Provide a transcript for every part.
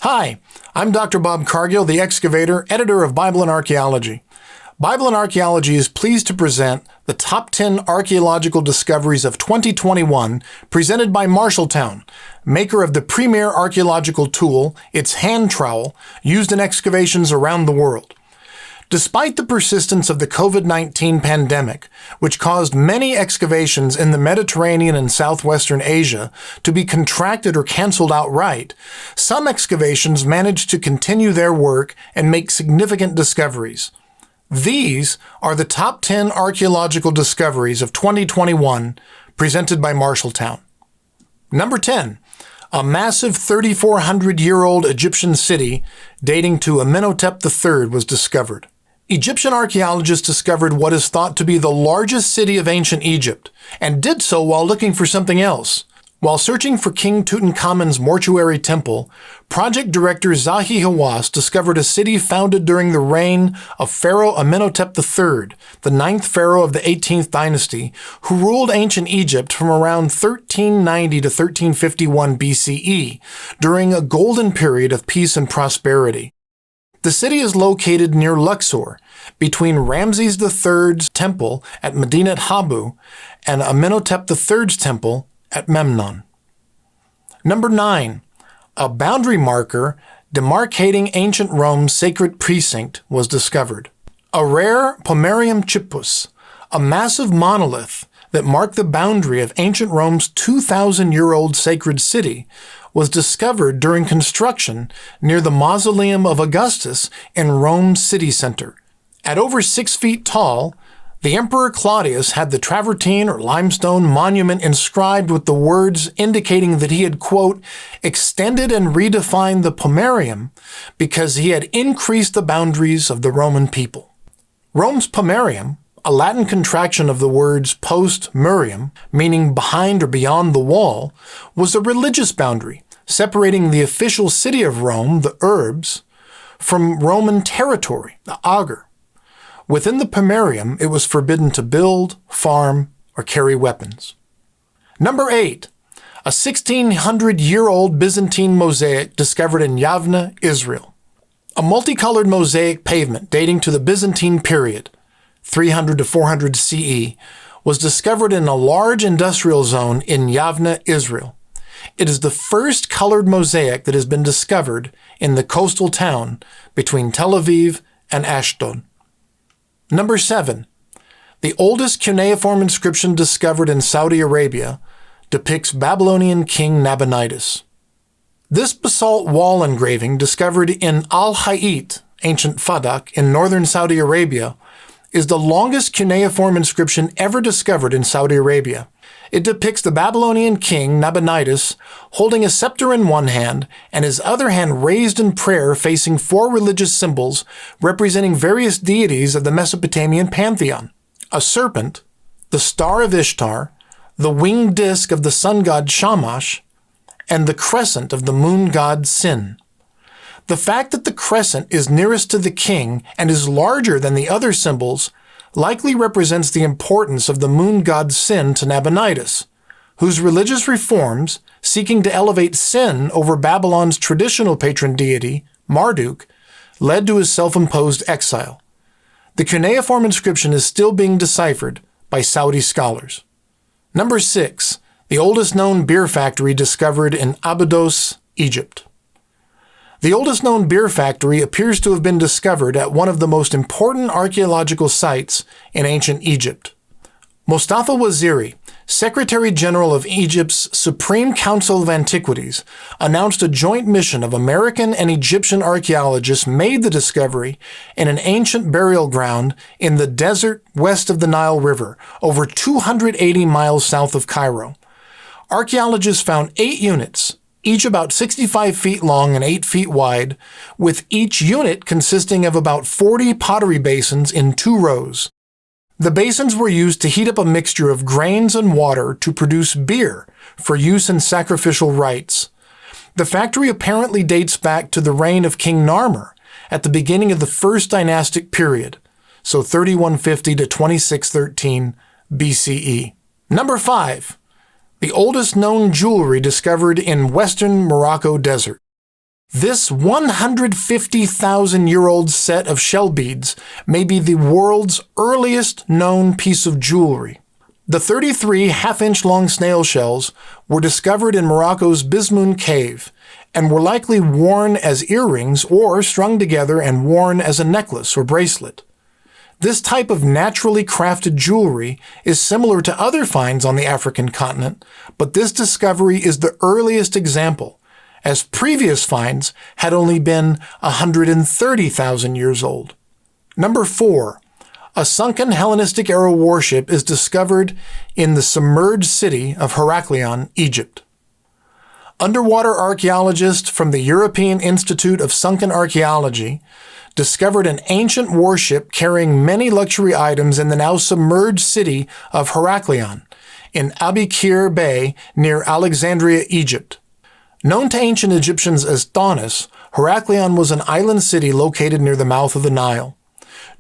Hi, I'm Dr. Bob Cargill, the excavator, editor of Bible and Archaeology. Bible and Archaeology is pleased to present the top 10 archaeological discoveries of 2021 presented by Marshalltown, maker of the premier archaeological tool, its hand trowel, used in excavations around the world. Despite the persistence of the COVID-19 pandemic, which caused many excavations in the Mediterranean and southwestern Asia to be contracted or canceled outright, some excavations managed to continue their work and make significant discoveries. These are the top 10 archaeological discoveries of 2021 presented by Marshalltown. Number 10. A massive 3,400-year-old Egyptian city dating to Amenhotep III was discovered. Egyptian archaeologists discovered what is thought to be the largest city of ancient Egypt, and did so while looking for something else. While searching for King Tutankhamun's mortuary temple, project director Zahi Hawass discovered a city founded during the reign of Pharaoh Amenhotep III, the ninth pharaoh of the 18th dynasty, who ruled ancient Egypt from around 1390 to 1351 BCE, during a golden period of peace and prosperity. The city is located near Luxor, between Ramses III's temple at Medinet Habu and Amenhotep III's temple at Memnon. Number 9. A boundary marker demarcating ancient Rome's sacred precinct was discovered. A rare Pomerium Chippus, a massive monolith that marked the boundary of ancient Rome's 2,000-year-old sacred city, was discovered during construction near the Mausoleum of Augustus in Rome's city center. At over 6 feet tall, the Emperor Claudius had the travertine or limestone monument inscribed with the words indicating that he had, quote, extended and redefined the Pomerium because he had increased the boundaries of the Roman people. Rome's Pomerium, a Latin contraction of the words post murium, meaning behind or beyond the wall, was a religious boundary, separating the official city of Rome, the urbs, from Roman territory, the ager. Within the Pomerium, it was forbidden to build, farm, or carry weapons. Number 8. A 1,600-year-old Byzantine Mosaic discovered in Yavne, Israel. A multicolored mosaic pavement dating to the Byzantine period, 300 to 400 CE, was discovered in a large industrial zone in Yavne, Israel. It is the first colored mosaic that has been discovered in the coastal town between Tel Aviv and Ashdod. Number 7. The oldest cuneiform inscription discovered in Saudi Arabia depicts Babylonian king Nabinitis. This basalt wall engraving, discovered in Al-Hayit, ancient Fadak, in northern Saudi Arabia, is the longest cuneiform inscription ever discovered in Saudi Arabia. It depicts the Babylonian king Nabinitis holding a scepter in one hand and his other hand raised in prayer facing 4 religious symbols representing various deities of the Mesopotamian pantheon: a serpent, the star of Ishtar, the winged disk of the sun god Shamash, and the crescent of the moon god Sin. The fact that the crescent is nearest to the king and is larger than the other symbols likely represents the importance of the moon god Sin to Nabinitis, whose religious reforms, seeking to elevate Sin over Babylon's traditional patron deity, Marduk, led to his self-imposed exile. The cuneiform inscription is still being deciphered by Saudi scholars. Number 6. The oldest known beer factory discovered in Abydos, Egypt. The oldest known beer factory appears to have been discovered at one of the most important archaeological sites in ancient Egypt. Mustafa Waziri, Secretary General of Egypt's Supreme Council of Antiquities, announced a joint mission of American and Egyptian archaeologists made the discovery in an ancient burial ground in the desert west of the Nile River, over 280 miles south of Cairo. Archaeologists found 8 units, each about 65 feet long and 8 feet wide, with each unit consisting of about 40 pottery basins in 2 rows. The basins were used to heat up a mixture of grains and water to produce beer for use in sacrificial rites. The factory apparently dates back to the reign of King Narmer at the beginning of the first dynastic period, so 3150 to 2613 BCE. Number 5. The oldest known jewelry discovered in western Morocco desert. This 150,000-year-old set of shell beads may be the world's earliest known piece of jewelry. The 33 half-inch long snail shells were discovered in Morocco's Bismoun cave and were likely worn as earrings or strung together and worn as a necklace or bracelet. This type of naturally crafted jewelry is similar to other finds on the African continent, but this discovery is the earliest example, as previous finds had only been 130,000 years old. Number 4. A sunken Hellenistic-era warship is discovered in the submerged city of Heraklion, Egypt. Underwater archaeologists from the European Institute of Sunken Archaeology discovered an ancient warship carrying many luxury items in the now submerged city of Heraklion in Abukir Bay near Alexandria, Egypt. Known to ancient Egyptians as Thonis, Heraklion was an island city located near the mouth of the Nile.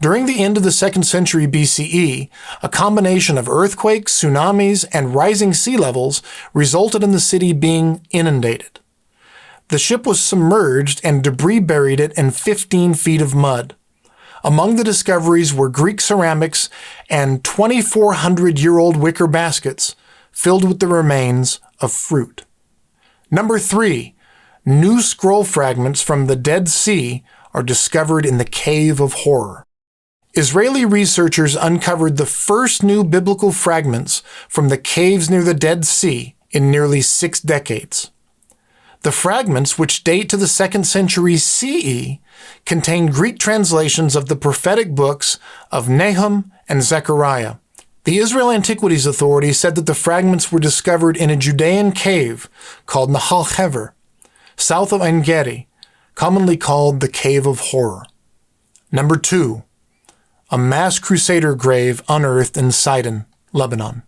During the end of the 2nd century BCE, a combination of earthquakes, tsunamis, and rising sea levels resulted in the city being inundated. The ship was submerged and debris buried it in 15 feet of mud. Among the discoveries were Greek ceramics and 2,400-year-old wicker baskets filled with the remains of fruit. Number 3. New scroll fragments from the Dead Sea are discovered in the Cave of Horror. Israeli researchers uncovered the first new biblical fragments from the caves near the Dead Sea in nearly 6 decades. The fragments, which date to the 2nd century CE, contain Greek translations of the prophetic books of Nahum and Zechariah. The Israel Antiquities Authority said that the fragments were discovered in a Judean cave called Nahal Hever, south of En Gedi, commonly called the Cave of Horror. Number 2. A mass crusader grave unearthed in Sidon, Lebanon.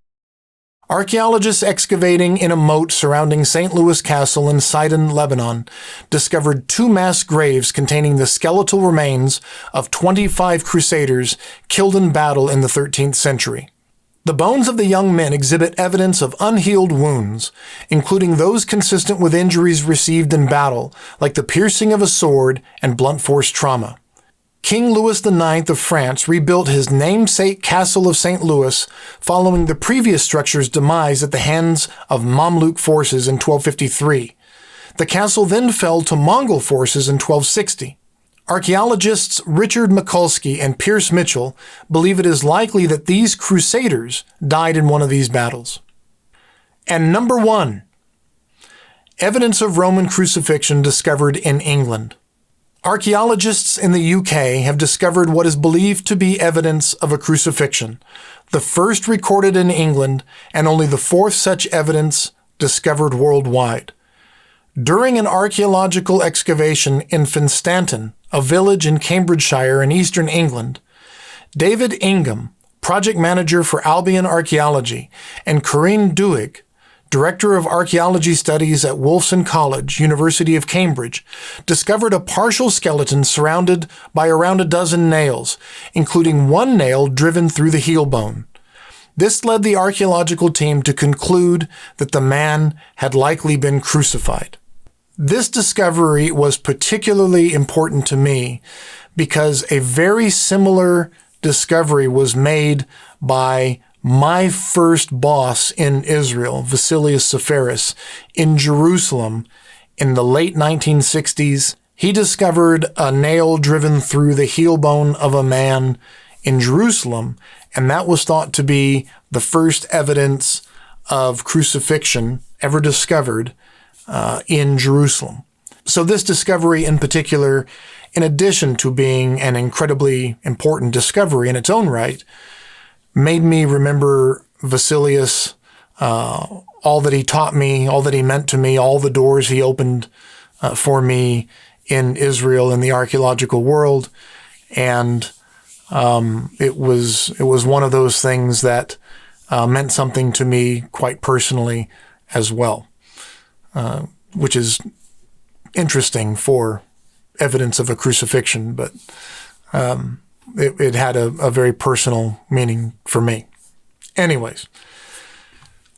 Archaeologists excavating in a moat surrounding St. Louis Castle in Sidon, Lebanon, discovered 2 mass graves containing the skeletal remains of 25 crusaders killed in battle in the 13th century. The bones of the young men exhibit evidence of unhealed wounds, including those consistent with injuries received in battle, like the piercing of a sword and blunt force trauma. King Louis IX of France rebuilt his namesake Castle of St. Louis following the previous structure's demise at the hands of Mamluk forces in 1253. The castle then fell to Mongol forces in 1260. Archaeologists Richard Mikulski and Pierce Mitchell believe it is likely that these crusaders died in one of these battles. And number 1. Evidence of Roman crucifixion discovered in England. Archaeologists in the UK have discovered what is believed to be evidence of a crucifixion, the first recorded in England and only the 4th such evidence discovered worldwide. During an archaeological excavation in Finstanton, a village in Cambridgeshire in eastern England, David Ingham, project manager for Albion Archaeology, and Corinne Duig, Director of Archaeology Studies at Wolfson College, University of Cambridge, discovered a partial skeleton surrounded by around a dozen nails, including 1 nail driven through the heel bone. This led the archaeological team to conclude that the man had likely been crucified. This discovery was particularly important to me because a very similar discovery was made by my first boss in Israel, Vasilius Seferis, in Jerusalem in the late 1960s. He discovered a nail driven through the heel bone of a man in Jerusalem, and that was thought to be the first evidence of crucifixion ever discovered in Jerusalem. So this discovery in particular, in addition to being an incredibly important discovery in its own right, made me remember Vasilius, all that he taught me, all that he meant to me, all the doors he opened for me in Israel and the archaeological world. And it was one of those things that meant something to me quite personally as well, which is interesting for evidence of a crucifixion, but it had a very personal meaning for me. Anyways,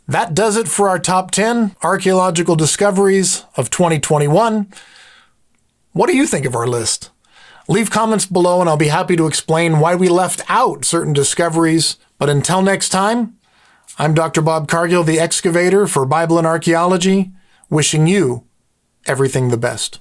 that does it for our top 10 archaeological discoveries of 2021. What do you think of our list? Leave comments below and I'll be happy to explain why we left out certain discoveries. But until next time, I'm Dr. Bob Cargill, the excavator for Bible and Archaeology, wishing you everything the best.